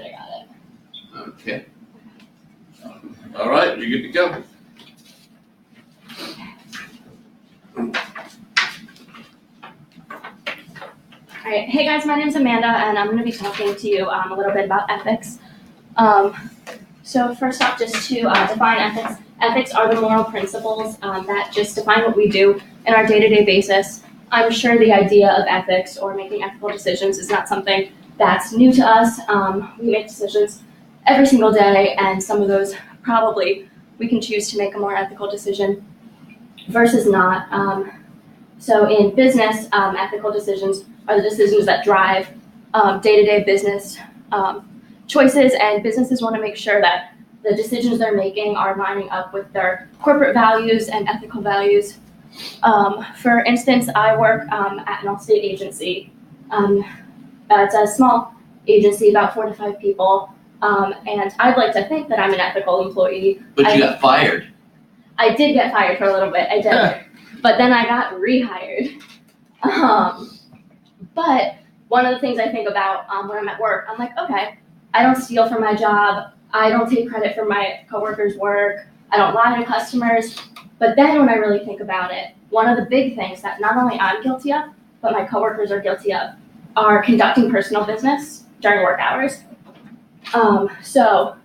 I got it. Okay. All right, you're good to go. All right, hey guys, my name's Amanda, and I'm going to be talking to you a little bit about ethics. So first off, just to define ethics, ethics are the moral principles that just define what we do in our day-to-day basis. I'm sure the idea of ethics or making ethical decisions is not something that's new to us. We make decisions every single day, and some of those probably we can choose to make a more ethical decision versus not. So in business, ethical decisions are the decisions that drive day-to-day business choices, and businesses want to make sure that the decisions they're making are lining up with their corporate values and ethical values. For instance, I work at an Allstate agency. It's a small agency, about 4 to 5 people, and I'd like to think that I'm an ethical employee. But you got fired. I did get fired for a little bit, I did. But then I got rehired. But one of the things I think about when I'm at work, I'm like, okay, I don't steal from my job. I don't take credit for my coworkers' work. I don't lie to customers. But then when I really think about it, one of the big things that not only I'm guilty of, but my coworkers are guilty of, are conducting personal business during work hours. So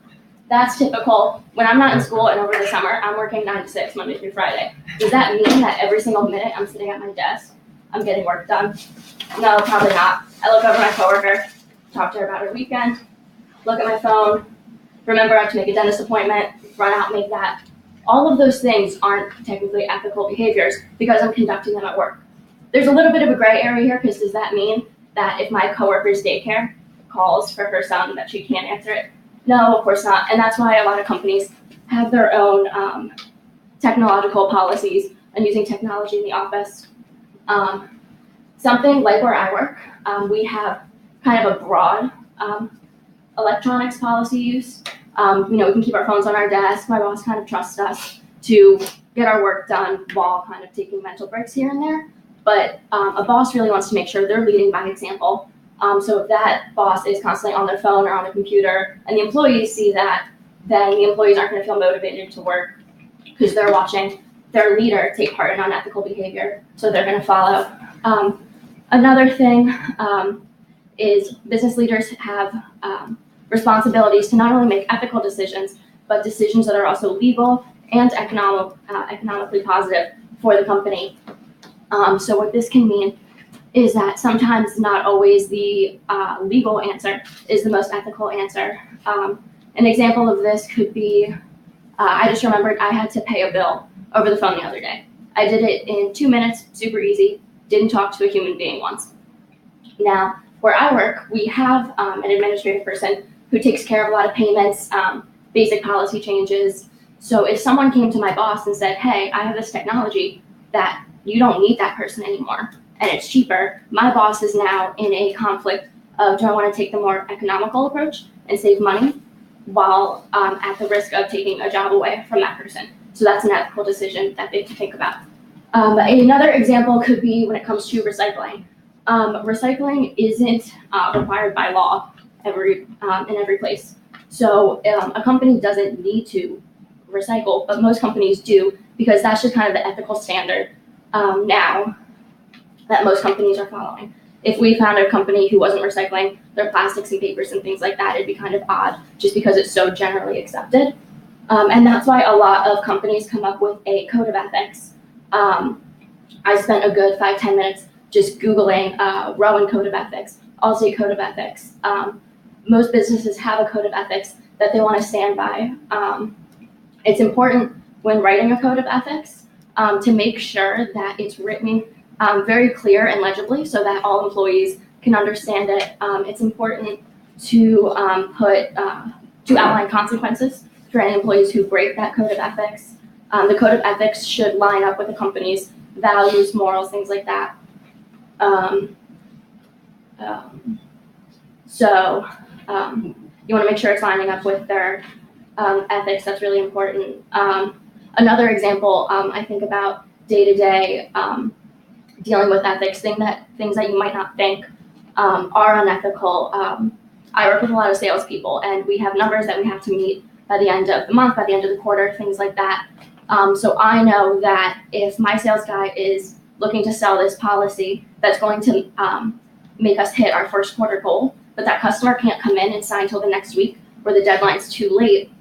that's typical. When I'm not in school and over the summer, I'm working 9 to 6, Monday through Friday. Does that mean that every single minute I'm sitting at my desk, I'm getting work done? No, probably not. I look over my coworker, talk to her about her weekend, look at my phone, remember I have to make a dentist appointment, run out and make that. All of those things aren't technically ethical behaviors because I'm conducting them at work. There's a little bit of a gray area here, because does that mean that if my coworker's daycare calls for her son that she can't answer it? No, of course not. And that's why a lot of companies have their own technological policies and using technology in the office. Something like where I work, we have kind of a broad electronics policy use. We can keep our phones on our desk. My boss kind of trusts us to get our work done while kind of taking mental breaks here and there. But a boss really wants to make sure they're leading by example. So if that boss is constantly on their phone or on a computer and the employees see that, then the employees aren't going to feel motivated to work because they're watching their leader take part in unethical behavior, so they're going to follow. Another thing is business leaders have responsibilities to not only make ethical decisions, but decisions that are also legal and economically positive for the company. So what this can mean is that sometimes not always the legal answer is the most ethical answer. An example of this could be, I just remembered I had to pay a bill over the phone the other day. I did it in 2 minutes, super easy, didn't talk to a human being once. Now, where I work, we have an administrative person who takes care of a lot of payments, basic policy changes. So if someone came to my boss and said, hey, I have this technology that you don't need that person anymore, and it's cheaper, my boss is now in a conflict of, do I want to take the more economical approach and save money while at the risk of taking a job away from that person? So that's an ethical decision that they have to think about. Another example could be when it comes to recycling. Recycling isn't required by law in every place. So a company doesn't need to recycle, but most companies do, because that's just kind of the ethical standard now that most companies are following. If we found a company who wasn't recycling their plastics and papers and things like that, it'd be kind of odd just because it's so generally accepted. And that's why a lot of companies come up with a code of ethics. I spent a good 5-10 minutes just Googling Rowan Code of Ethics, Allstate Code of Ethics. Most businesses have a code of ethics that they want to stand by. It's important when writing a code of ethics to make sure that it's written very clear and legibly so that all employees can understand it. It's important to outline consequences for any employees who break that code of ethics. The code of ethics should line up with the company's values, morals, things like that. So you want to make sure it's lining up with their ethics. That's really important. Another example I think about day-to-day dealing with ethics, things that you might not think are unethical. I work with a lot of salespeople, and we have numbers that we have to meet by the end of the month, by the end of the quarter, things like that. So I know that if my sales guy is looking to sell this policy that's going to make us hit our first quarter goal, but that customer can't come in and sign till the next week, or the deadline's too late,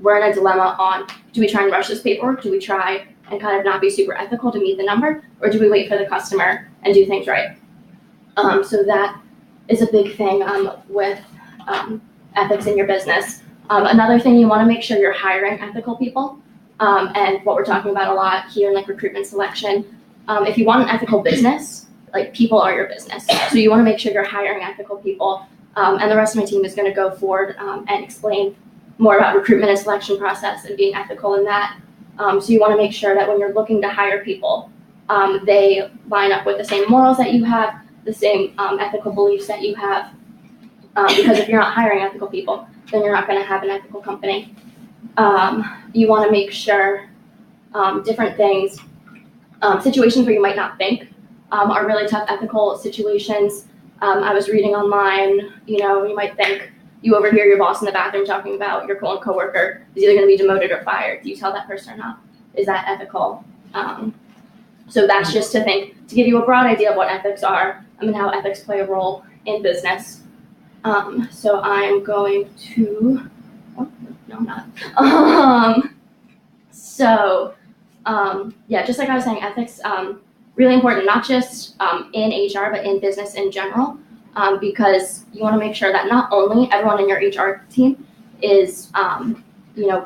we're in a dilemma on, do we try and rush this paperwork? Do we try and kind of not be super ethical to meet the number? Or do we wait for the customer and do things right? So that is a big thing with ethics in your business. Another thing, you want to make sure you're hiring ethical people. And what we're talking about a lot here in like recruitment selection, if you want an ethical business, like people are your business. So you want to make sure you're hiring ethical people. And the rest of my team is going to go forward and explain more about recruitment and selection process and being ethical in that. So you want to make sure that when you're looking to hire people, they line up with the same morals that you have, the same ethical beliefs that you have. Because if you're not hiring ethical people, then you're not going to have an ethical company. You want to make sure different things, situations where you might not think are really tough ethical situations. I was reading online, you might think you overhear your boss in the bathroom talking about your coworker is either going to be demoted or fired. Do you tell that person or not? Is that ethical? So that's just to give you a broad idea of what ethics are and how ethics play a role in business. So I'm going to, no, I'm not. Just like I was saying, ethics, really important, not just in HR, but in business in general, because you want to make sure that not only everyone in your HR team is,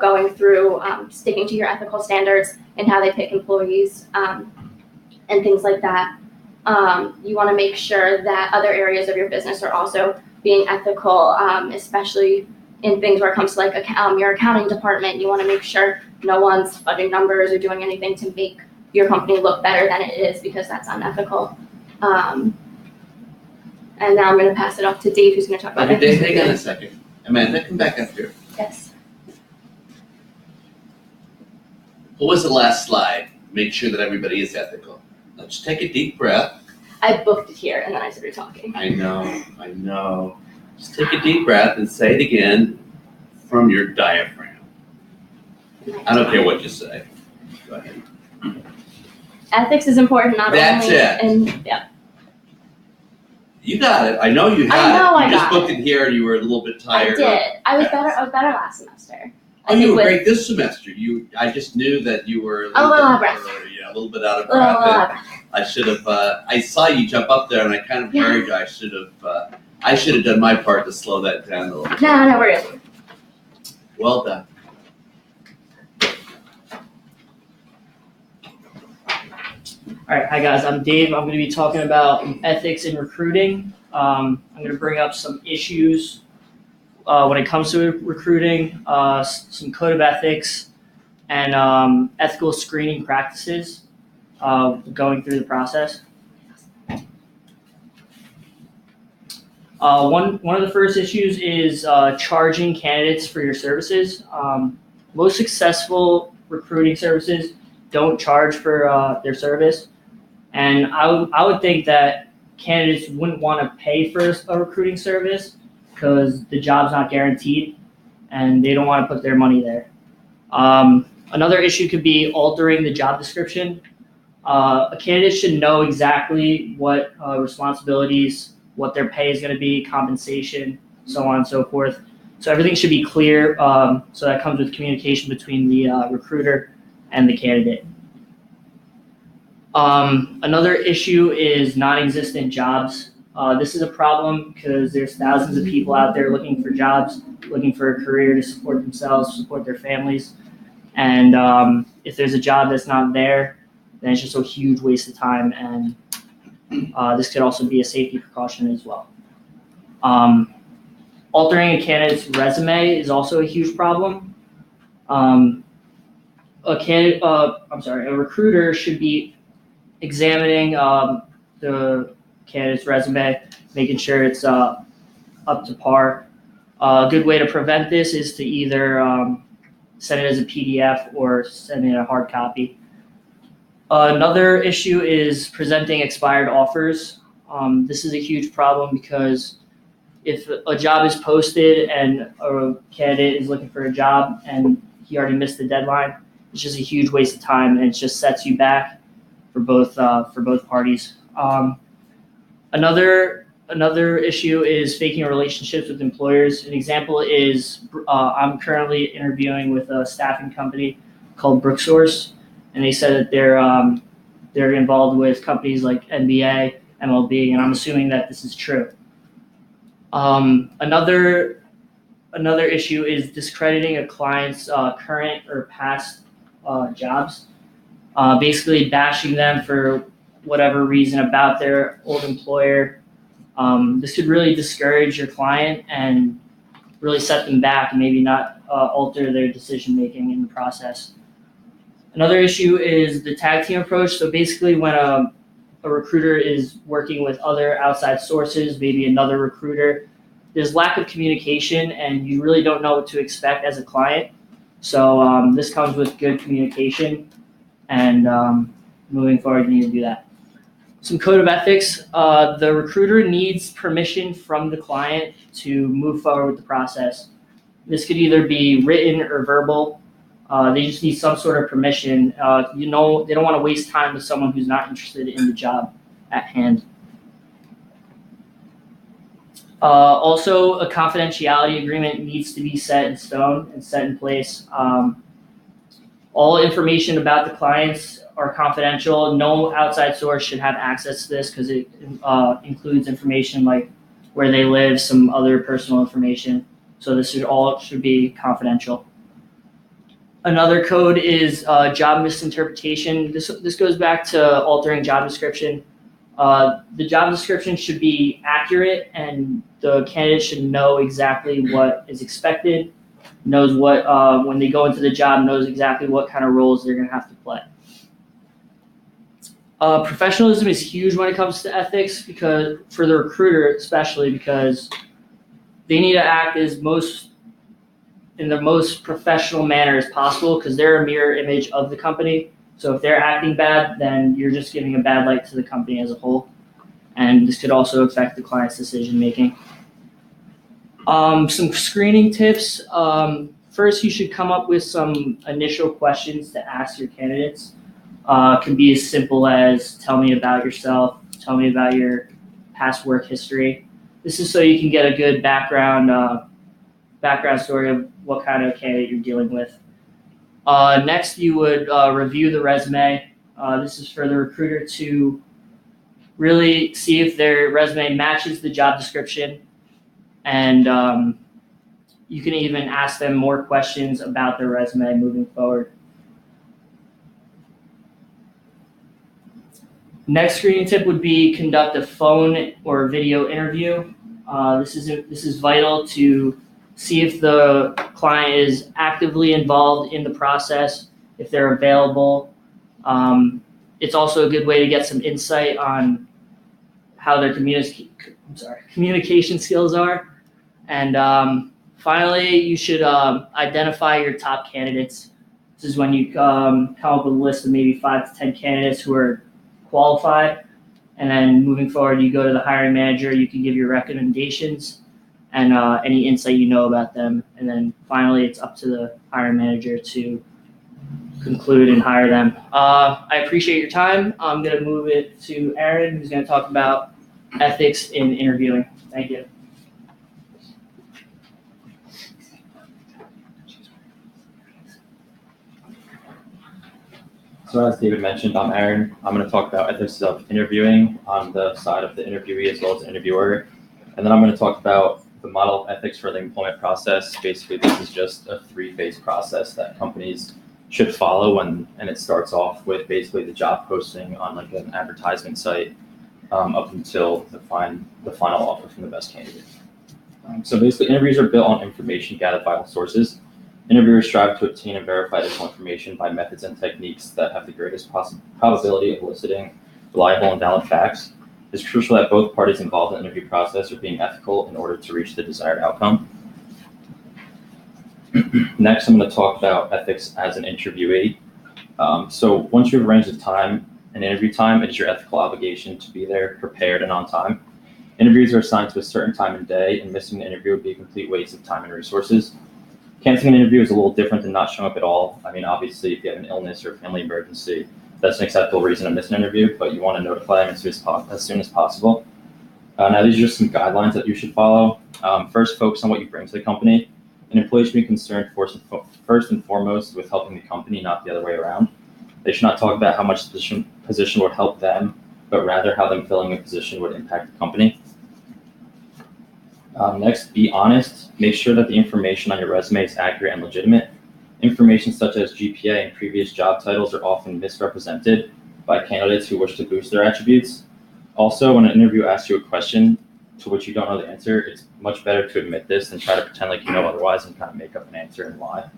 going through sticking to your ethical standards and how they pick employees and things like that. You want to make sure that other areas of your business are also being ethical, especially in things where it comes to like your accounting department. You want to make sure no one's fudging numbers or doing anything to make your company look better than it is, because that's unethical. And now I'm going to pass it off to Dave, who's going to talk about Dave, hang on a second. Amanda, come back up here. Yes. What was the last slide? Make sure that everybody is ethical. Let's take a deep breath. I booked it here, and then I started talking. I know. Just take a deep breath and say it again from your diaphragm. I don't care what you say. Go ahead. Ethics is important, not That's only it. in, yeah. You got it. I know you had I know it. I You just got booked it here and you were a little bit tired. I did. I was better last semester. Oh, you were great this semester. I just knew that you were a little out of breath. A little bit out of breath. I should have. I saw you jump up there, and I kind of worried you. I should have done my part to slow that down a little bit. No, we're good. Well done. All right, hi guys, I'm Dave. I'm going to be talking about ethics in recruiting. I'm going to bring up some issues when it comes to recruiting, some code of ethics, and ethical screening practices going through the process. One of the first issues is charging candidates for your services. Most successful recruiting services don't charge for their service. And I would think that candidates wouldn't want to pay for a recruiting service because the job's not guaranteed and they don't want to put their money there. Another issue could be altering the job description. A candidate should know exactly what responsibilities, what their pay is going to be, compensation, so on and so forth. So everything should be clear. So that comes with communication between the recruiter and the candidate. Another issue is non-existent jobs. This is a problem because there's thousands of people out there looking for jobs, looking for a career to support themselves, support their families. And if there's a job that's not there, then it's just a huge waste of time. And this could also be a safety precaution as well. Altering a candidate's resume is also a huge problem. A recruiter should be examining the candidate's resume, making sure it's up to par. A good way to prevent this is to either send it as a PDF or send it a hard copy. Another issue is presenting expired offers. This is a huge problem because if a job is posted and a candidate is looking for a job and he already missed the deadline, it's just a huge waste of time, and it just sets you back for both parties. Another issue is faking relationships with employers. An example is I'm currently interviewing with a staffing company called Brooksource, and they said that they're involved with companies like NBA, MLB, and I'm assuming that this is true. Another issue is discrediting a client's current or past jobs, basically bashing them for whatever reason about their old employer. This could really discourage your client and really set them back and maybe not alter their decision making in the process. Another issue is the tag team approach. So basically when a recruiter is working with other outside sources, maybe another recruiter, there's lack of communication and you really don't know what to expect as a client. So this comes with good communication, and moving forward, you need to do that. Some code of ethics. The recruiter needs permission from the client to move forward with the process. This could either be written or verbal. They just need some sort of permission. They don't want to waste time with someone who's not interested in the job at hand. Also, a confidentiality agreement needs to be set in stone and set in place. All information about the clients are confidential. No outside source should have access to this because it includes information like where they live, some other personal information. So this should be confidential. Another code is job misinterpretation. This goes back to altering job description. The job description should be accurate, and the candidate should know exactly what is expected, knows what, when they go into the job, knows exactly what kind of roles they're going to have to play. Professionalism is huge when it comes to ethics, because for the recruiter especially, because they need to act in the most professional manner as possible, because they're a mirror image of the company. So if they're acting bad, then you're just giving a bad light to the company as a whole. And this could also affect the client's decision making. Some screening tips. First, you should come up with some initial questions to ask your candidates. Can be as simple as tell me about yourself, tell me about your past work history. This is so you can get a good background story of what kind of candidate you're dealing with. Next, you would review the resume. This is for the recruiter to really see if their resume matches the job description, and you can even ask them more questions about their resume moving forward. Next screening tip would be conduct a phone or video interview. This is vital to see if the client is actively involved in the process, if they're available. It's also a good way to get some insight on how their communication skills are. And finally, you should identify your top candidates. This is when you come up with a list of maybe 5 to 10 candidates who are qualified. And then moving forward, you go to the hiring manager, you can give your recommendations and any insight you know about them. And then finally, it's up to the hiring manager to conclude and hire them. I appreciate your time. I'm going to move it to Aaron, who's going to talk about ethics in interviewing. Thank you. So as David mentioned, I'm Aaron. I'm going to talk about ethics of interviewing on the side of the interviewee as well as the interviewer. And then I'm going to talk about the model of ethics for the employment process. Basically, this is just a 3-phase process that companies should follow, and it starts off with basically the job posting on like an advertisement site up until the final offer from the best candidate. So basically, interviews are built on information gathered by all sources. Interviewers strive to obtain and verify this information by methods and techniques that have the greatest probability of eliciting reliable and valid facts. It's crucial that both parties involved in the interview process are being ethical in order to reach the desired outcome. Next, I'm going to talk about ethics as an interviewee. So once you've arranged an interview time, it is your ethical obligation to be there, prepared, and on time. Interviews are assigned to a certain time and day, and missing the interview would be a complete waste of time and resources. Canceling an interview is a little different than not showing up at all. I mean, obviously, if you have an illness or a family emergency, that's an acceptable reason to miss an interview, but you want to notify them as soon as possible. Now, these are just some guidelines that you should follow. First, focus on what you bring to the company. An employee should be concerned first and foremost with helping the company, not the other way around. They should not talk about how much the position would help them, but rather how them filling a position would impact the company. Next, be honest. Make sure that the information on your resume is accurate and legitimate. Information such as GPA and previous job titles are often misrepresented by candidates who wish to boost their attributes. Also, when an interviewer asks you a question to which you don't know the answer, it's much better to admit this than try to pretend like you know otherwise and kind of make up an answer and lie.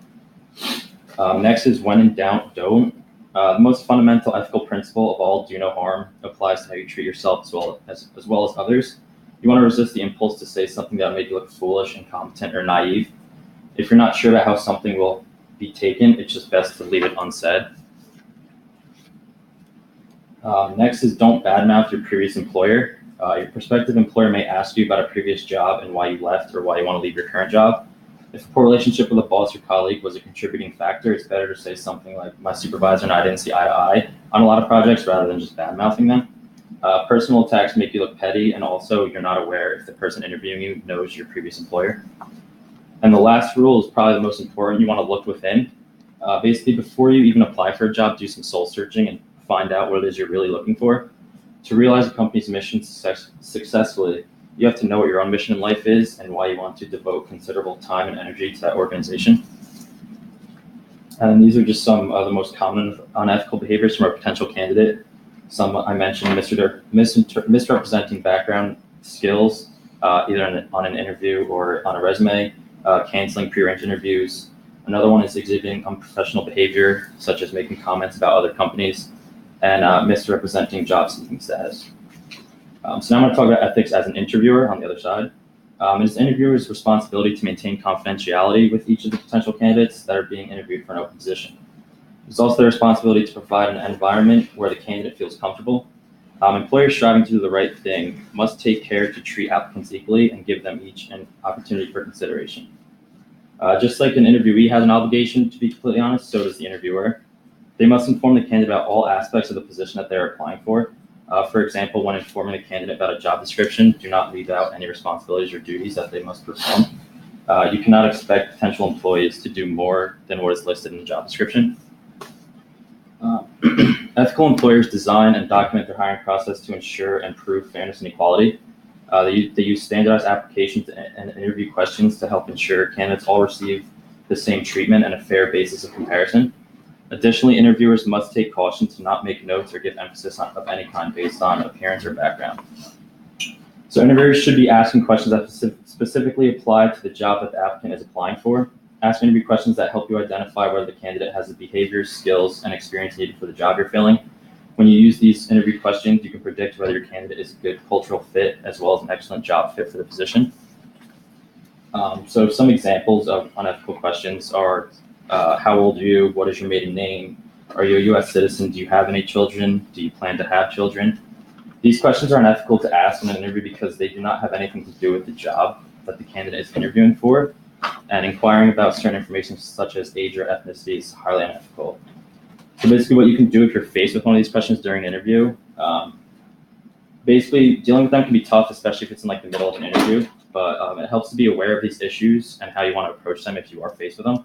Next is when in doubt, don't. The most fundamental ethical principle of all, do no harm, applies to how you treat yourself as well as others. You want to resist the impulse to say something that will make you look foolish, incompetent, or naive. If you're not sure about how something will be taken, it's just best to leave it unsaid. Next is don't badmouth your previous employer. Your prospective employer may ask you about a previous job and why you left or why you want to leave your current job. If a poor relationship with a boss or colleague was a contributing factor, it's better to say something like, my supervisor and I didn't see eye to eye on a lot of projects rather than just badmouthing them. Personal attacks make you look petty, and also you're not aware if the person interviewing you knows your previous employer. And the last rule is probably the most important. You want to look within. Basically, before you even apply for a job, do some soul searching and find out what it is you're really looking for. To realize a company's mission successfully, you have to know what your own mission in life is and why you want to devote considerable time and energy to that organization. And these are just some of the most common unethical behaviors from a potential candidate. Some I mentioned, misrepresenting background skills, either on an interview or on a resume, canceling prearranged interviews. Another one is exhibiting unprofessional behavior, such as making comments about other companies, and misrepresenting job seeking status. So now I'm going to talk about ethics as an interviewer on the other side. It is the interviewer's responsibility to maintain confidentiality with each of the potential candidates that are being interviewed for an open position. It's also their responsibility to provide an environment where the candidate feels comfortable. Employers striving to do the right thing must take care to treat applicants equally and give them each an opportunity for consideration. Just like an interviewee has an obligation to be completely honest, so does the interviewer. They must inform the candidate about all aspects of the position that they're applying for. For example, when informing a candidate about a job description, do not leave out any responsibilities or duties that they must perform. You cannot expect potential employees to do more than what is listed in the job description. Ethical employers design and document their hiring process to ensure and improve fairness and equality. They use standardized applications and interview questions to help ensure candidates all receive the same treatment and a fair basis of comparison. Additionally, interviewers must take caution to not make notes or give emphasis of any kind based on appearance or background. So interviewers should be asking questions that specifically apply to the job that the applicant is applying for. Ask interview questions that help you identify whether the candidate has the behaviors, skills, and experience needed for the job you're filling. When you use these interview questions, you can predict whether your candidate is a good cultural fit as well as an excellent job fit for the position. So some examples of unethical questions are, how old are you? What is your maiden name? Are you a U.S. citizen? Do you have any children? Do you plan to have children? These questions are unethical to ask in an interview because they do not have anything to do with the job that the candidate is interviewing for. And inquiring about certain information such as age or ethnicity is highly unethical. So basically what you can do if you're faced with one of these questions during an interview, basically dealing with them can be tough, especially if it's in like the middle of an interview, but it helps to be aware of these issues and how you want to approach them if you are faced with them.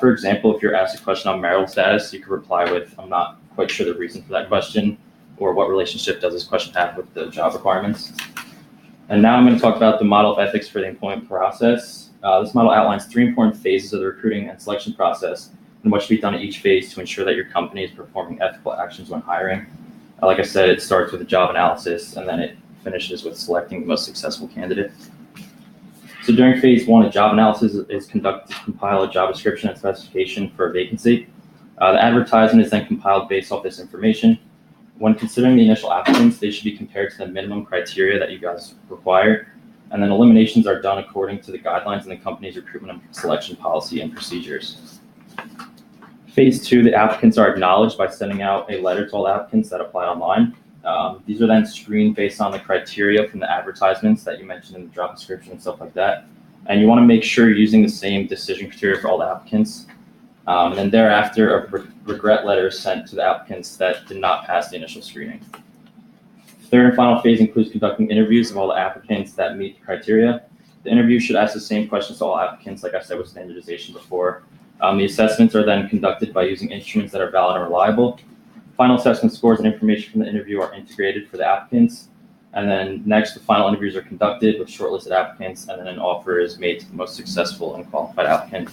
For example, if you're asked a question on marital status, you could reply with, I'm not quite sure the reason for that question, or what relationship does this question have with the job requirements. And now I'm going to talk about the model of ethics for the employment process. This model outlines 3 important phases of the recruiting and selection process and what should be done at each phase to ensure that your company is performing ethical actions when hiring. Like I said, it starts with a job analysis and then it finishes with selecting the most successful candidate. So during phase 1, a job analysis is conducted to compile a job description and specification for a vacancy. The advertisement is then compiled based off this information. When considering the initial applicants, they should be compared to the minimum criteria that you guys require. And then eliminations are done according to the guidelines in the company's recruitment and selection policy and procedures. Phase 2, the applicants are acknowledged by sending out a letter to all applicants that applied online. These are then screened based on the criteria from the advertisements that you mentioned in the job description and stuff like that. And you want to make sure you're using the same decision criteria for all the applicants. And then thereafter, a regret letter is sent to the applicants that did not pass the initial screening. Third and final phase includes conducting interviews of all the applicants that meet the criteria. The interview should ask the same questions to all applicants, like I said with standardization before. The assessments are then conducted by using instruments that are valid and reliable. Final assessment scores and information from the interview are integrated for the applicants. And then next, the final interviews are conducted with shortlisted applicants, and then an offer is made to the most successful and qualified applicant.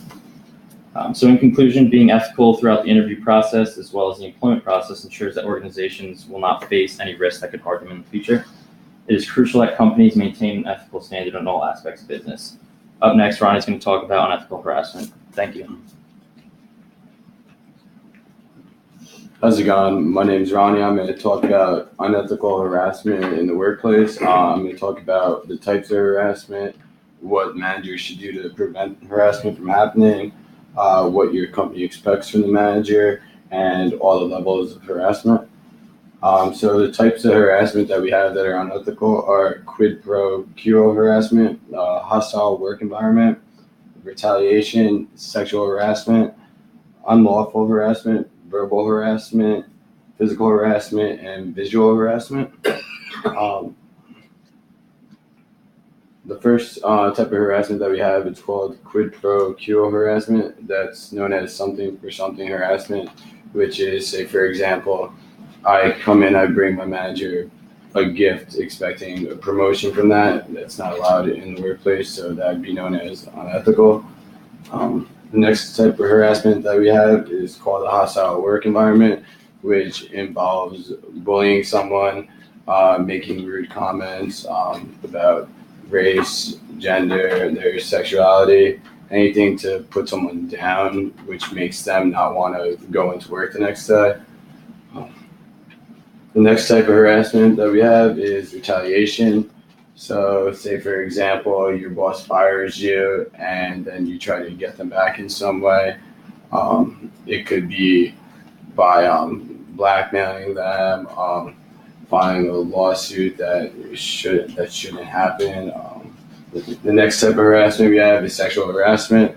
So in conclusion, being ethical throughout the interview process as well as the employment process ensures that organizations will not face any risks that could harm them in the future. It is crucial that companies maintain an ethical standard in all aspects of business. Up next, Ronnie's going to talk about unethical harassment. Thank you. How's it going? My name is Ronnie. I'm going to talk about unethical harassment in the workplace. I'm going to talk about the types of harassment, what managers should do to prevent harassment from happening, what your company expects from the manager, and all the levels of harassment. So the types of harassment that we have that are unethical are quid pro quo harassment, hostile work environment, retaliation, sexual harassment, unlawful harassment, verbal harassment, physical harassment, and visual harassment. The first type of harassment that we have is called quid pro quo harassment. That's known as something for something harassment, which is, say, for example, I come in, I bring my manager a gift expecting a promotion from that. That's not allowed in the workplace, so that would be known as unethical. The next type of harassment that we have is called a hostile work environment, which involves bullying someone, making rude comments about race, gender, their sexuality, anything to put someone down, which makes them not want to go into work the next day. The next type of harassment that we have is retaliation. So say, for example, your boss fires you and then you try to get them back in some way. It could be by blackmailing them, filing a lawsuit that shouldn't happen. The next type of harassment we have is sexual harassment.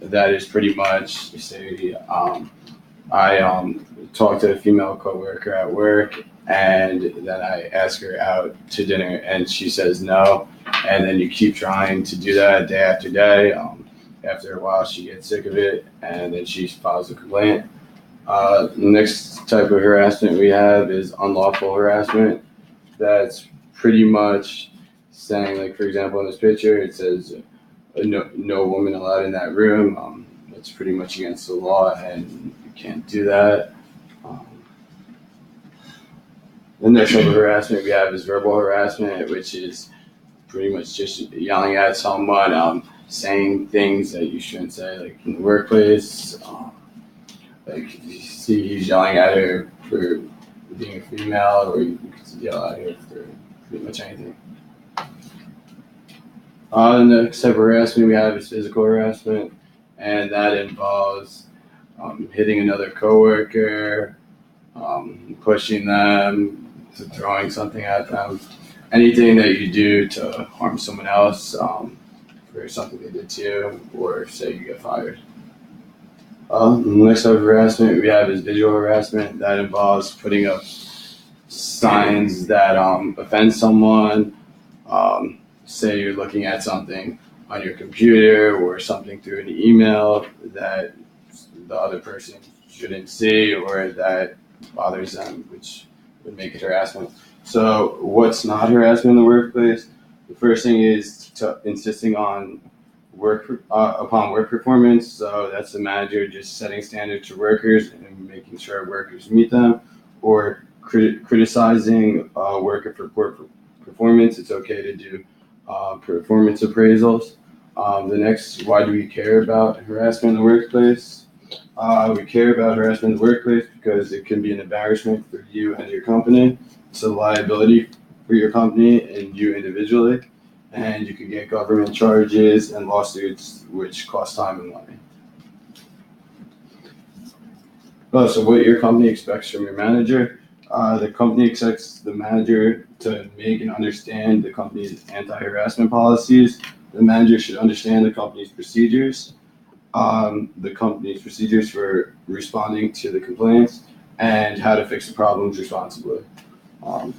That is pretty much, say, I talk to a female coworker at work, and then I ask her out to dinner and she says no, and then you keep trying to do that day after day. After a while she gets sick of it and then she files a complaint. The next type of harassment we have is unlawful harassment. That's pretty much saying, like, for example, in this picture it says no woman allowed in that room. That's pretty much against the law and you can't do that. The next type of harassment we have is verbal harassment, which is pretty much just yelling at someone, saying things that you shouldn't say, like in the workplace. Like you see he's yelling at her for being a female, or you could yell at her for pretty much anything. The next type of harassment we have is physical harassment, and that involves hitting another coworker, pushing them, to throwing something at them, anything that you do to harm someone else for something they did to you, or say you get fired. The next type of harassment we have is visual harassment. That involves putting up signs that offend someone. Say you're looking at something on your computer or something through an email that the other person shouldn't see or that bothers them, which would make it harassment. So what's not harassment in the workplace? The first thing is insisting on upon work performance. So that's the manager just setting standards to workers and making sure workers meet them, or criticizing worker for poor performance. It's okay to do performance appraisals. The next, why do we care about harassment in the workplace? We care about harassment in the workplace because it can be an embarrassment for you and your company. It's a liability for your company and you individually, and you can get government charges and lawsuits, which cost time and money. So what your company expects from your manager, The company expects the manager to make and understand the company's anti-harassment policies. The manager should understand the company's procedures, for responding to the complaints, and how to fix the problems responsibly. How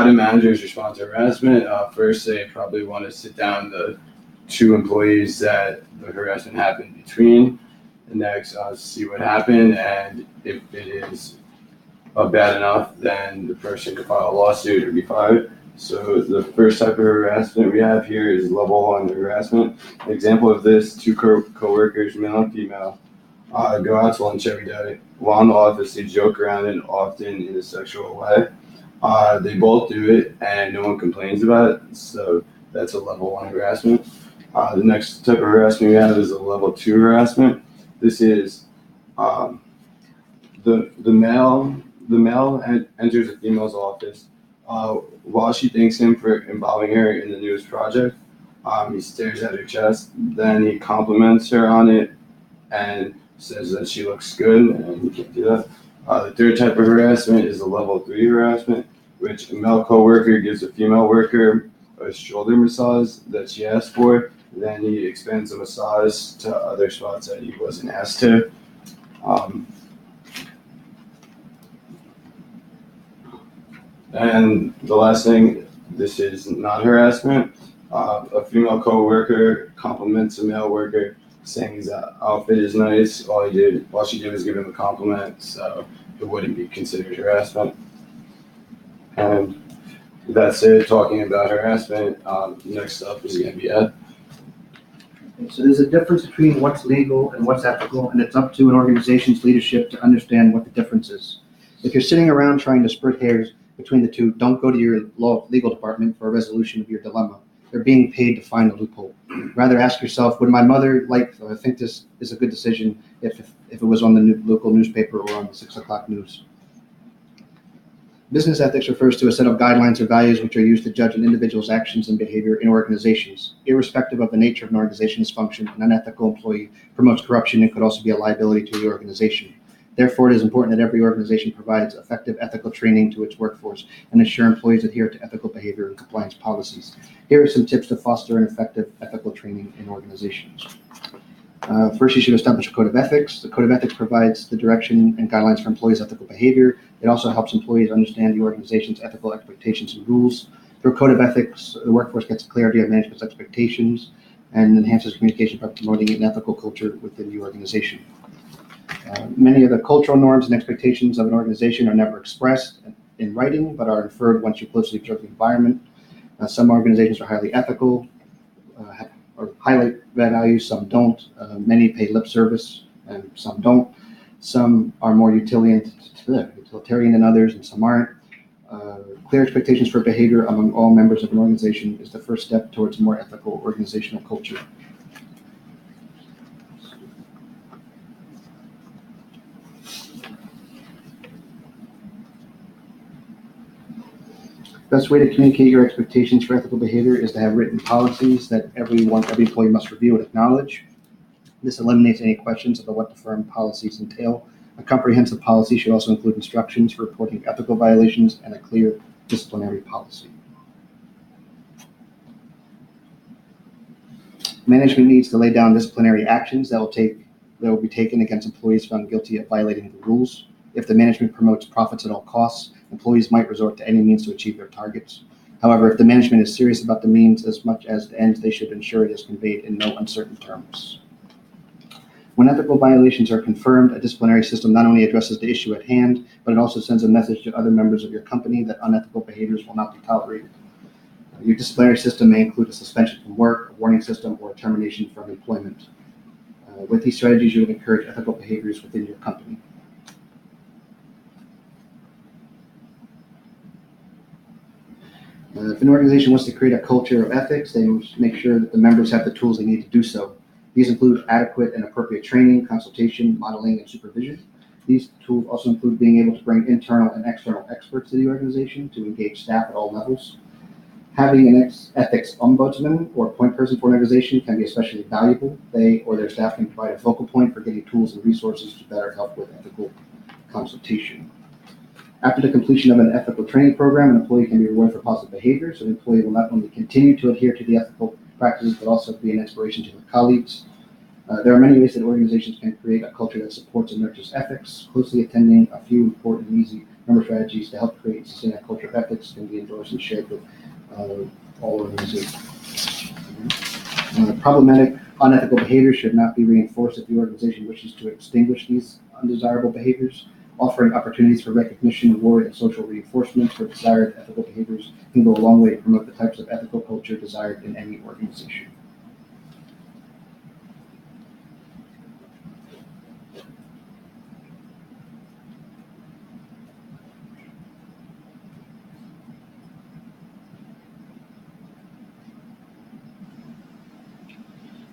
do managers respond to harassment? First, they probably want to sit down the two employees that the harassment happened between. And next, see what happened, and if it is bad enough, then the person can file a lawsuit or be fired. So the first type of harassment we have here is level 1 harassment. An example of this: two co-workers, male and female, go out to lunch every day. While in the office, they joke around and often in a sexual way. They both do it, and no one complains about it. So that's a level 1 harassment. The next type of harassment we have is a level 2 harassment. This is the male enters a female's office. While she thanks him for involving her in the newest project, he stares at her chest. Then he compliments her on it and says that she looks good, and you can't do that. The third type of harassment is a level 3 harassment, which a male coworker gives a female worker a shoulder massage that she asked for. Then he expands the massage to other spots that he wasn't asked to. And the last thing, this is not harassment. A female coworker compliments a male worker, saying his outfit is nice. All she did was give him a compliment, so it wouldn't be considered harassment. And that's it, talking about harassment. Next up is going to be Ed. So there's a difference between what's legal and what's ethical, and it's up to an organization's leadership to understand what the difference is. If you're sitting around trying to split hairs between the two, don't go to your legal department for a resolution of your dilemma. They're being paid to find a loophole. Rather ask yourself, would my mother think this is a good decision if it was on the local newspaper or on the 6 o'clock news? Business ethics refers to a set of guidelines or values which are used to judge an individual's actions and behavior in organizations. Irrespective of the nature of an organization's function, an unethical employee promotes corruption and could also be a liability to the organization. Therefore, it is important that every organization provides effective ethical training to its workforce and ensure employees adhere to ethical behavior and compliance policies. Here are some tips to foster an effective ethical training in organizations. First, you should establish a code of ethics. The code of ethics provides the direction and guidelines for employees' ethical behavior. It also helps employees understand the organization's ethical expectations and rules. Through a code of ethics, the workforce gets clarity of management's expectations and enhances communication by promoting an ethical culture within the organization. Many of the cultural norms and expectations of an organization are never expressed in writing, but are inferred once you closely observe the environment. Some organizations are highly ethical, or highlight that values, some don't. Many pay lip service, and some don't. Some are more utilitarian than others, and some aren't. Clear expectations for behavior among all members of an organization is the first step towards a more ethical organizational culture. Best way to communicate your expectations for ethical behavior is to have written policies that every employee must review and acknowledge. This eliminates any questions about what the firm policies entail. A comprehensive policy should also include instructions for reporting ethical violations and a clear disciplinary policy. Management needs to lay down disciplinary actions that will be taken against employees found guilty of violating the rules. If the management promotes profits at all costs, employees might resort to any means to achieve their targets. However, if the management is serious about the means as much as the ends, they should ensure it is conveyed in no uncertain terms. When ethical violations are confirmed, a disciplinary system not only addresses the issue at hand, but it also sends a message to other members of your company that unethical behaviors will not be tolerated. Your disciplinary system may include a suspension from work, a warning system, or a termination from employment. With these strategies, you will encourage ethical behaviors within your company. If an organization wants to create a culture of ethics, they must make sure that the members have the tools they need to do so. These include adequate and appropriate training, consultation, modeling, and supervision. These tools also include being able to bring internal and external experts to the organization to engage staff at all levels. Having an ethics ombudsman or point person for an organization can be especially valuable. They or their staff can provide a focal point for getting tools and resources to better help with ethical consultation. After the completion of an ethical training program, an employee can be rewarded for positive behavior, so the employee will not only continue to adhere to the ethical practices, but also be an inspiration to their colleagues. There are many ways that organizations can create a culture that supports and nurtures ethics. Closely attending a few important and easy member strategies to help create and sustain a culture of ethics can be endorsed and shared with all organizations. Problematic, unethical behaviors should not be reinforced if the organization wishes to extinguish these undesirable behaviors. Offering opportunities for recognition, reward, and social reinforcement for desired ethical behaviors can go a long way to promote the types of ethical culture desired in any organization.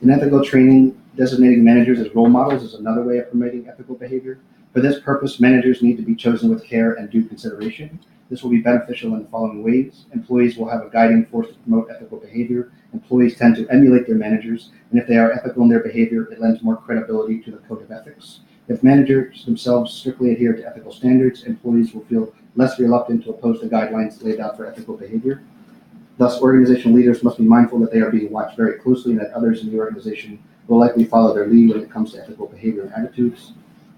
In ethical training, designating managers as role models is another way of promoting ethical behavior. For this purpose, managers need to be chosen with care and due consideration. This will be beneficial in the following ways. Employees will have a guiding force to promote ethical behavior. Employees tend to emulate their managers, and if they are ethical in their behavior, it lends more credibility to the code of ethics. If managers themselves strictly adhere to ethical standards, employees will feel less reluctant to oppose the guidelines laid out for ethical behavior. Thus, organizational leaders must be mindful that they are being watched very closely and that others in the organization will likely follow their lead when it comes to ethical behavior and attitudes.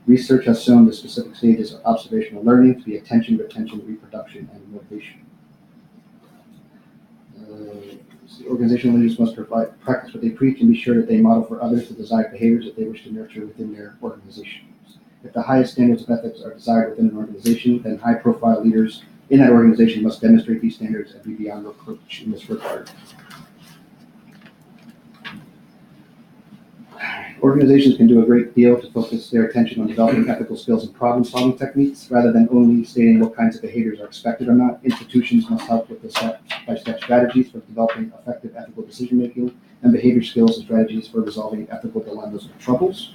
Research has shown the specific stages of observational learning to be attention, retention, reproduction, and motivation. Organizational leaders must practice what they preach and be sure that they model for others the desired behaviors that they wish to nurture within their organizations. If the highest standards of ethics are desired within an organization, then high-profile leaders in that organization must demonstrate these standards and be beyond reproach in this regard. Organizations can do a great deal to focus their attention on developing ethical skills and problem-solving techniques, rather than only stating what kinds of behaviors are expected or not. Institutions must help with the step-by-step strategies for developing effective ethical decision-making and behavior skills and strategies for resolving ethical dilemmas and troubles.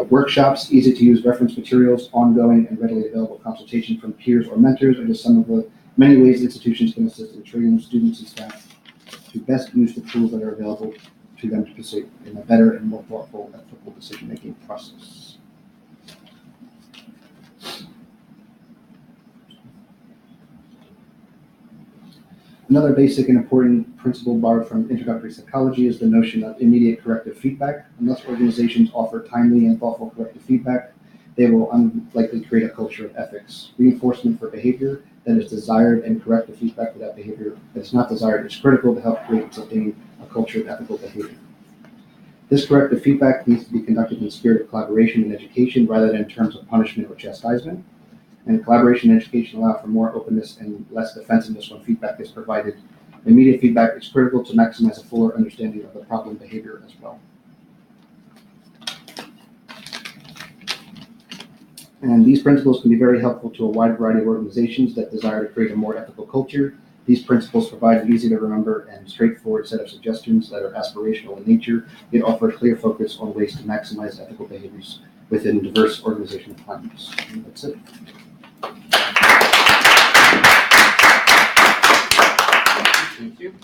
Workshops, easy-to-use reference materials, ongoing and readily available consultation from peers or mentors are just some of the many ways institutions can assist in training students and staff to best use the tools that are available to them to participate in a better and more thoughtful ethical decision-making process. Another basic and important principle borrowed from introductory psychology is the notion of immediate corrective feedback. Unless organizations offer timely and thoughtful corrective feedback, they will unlikely create a culture of ethics. Reinforcement for behavior that is desired and corrective feedback for that behavior that is not desired is critical to help create and sustain a culture of ethical behavior. This corrective feedback needs to be conducted in the spirit of collaboration and education rather than in terms of punishment or chastisement. And collaboration and education allow for more openness and less defensiveness when feedback is provided. Immediate feedback is critical to maximize a fuller understanding of the problem behavior as well. And these principles can be very helpful to a wide variety of organizations that desire to create a more ethical culture. These principles provide an easy to remember and straightforward set of suggestions that are aspirational in nature, yet offer a clear focus on ways to maximize ethical behaviors within diverse organizational climates. And that's it. Thank you.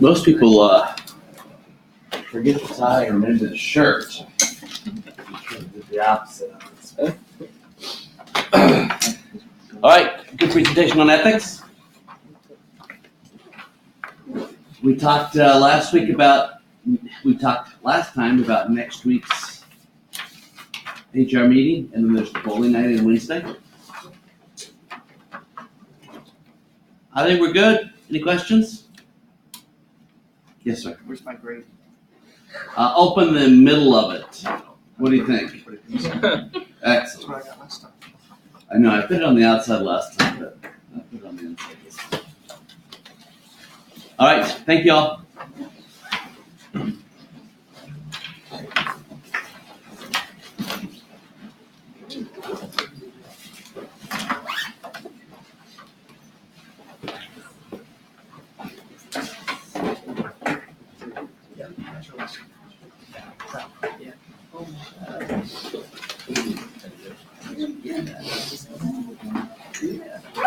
Most people forget the tie or maybe the shirt. The opposite of it. All right, good presentation on ethics. We talked last time about next week's HR meeting, and then there's the bowling night on Wednesday. I think we're good. Any questions? Yes, sir. Where's my grade? Open the middle of it. What do you think? Excellent. That's what I got last time. I know, I put it on the outside last time, but I put it on the inside this time. All right, thank y'all. Yeah.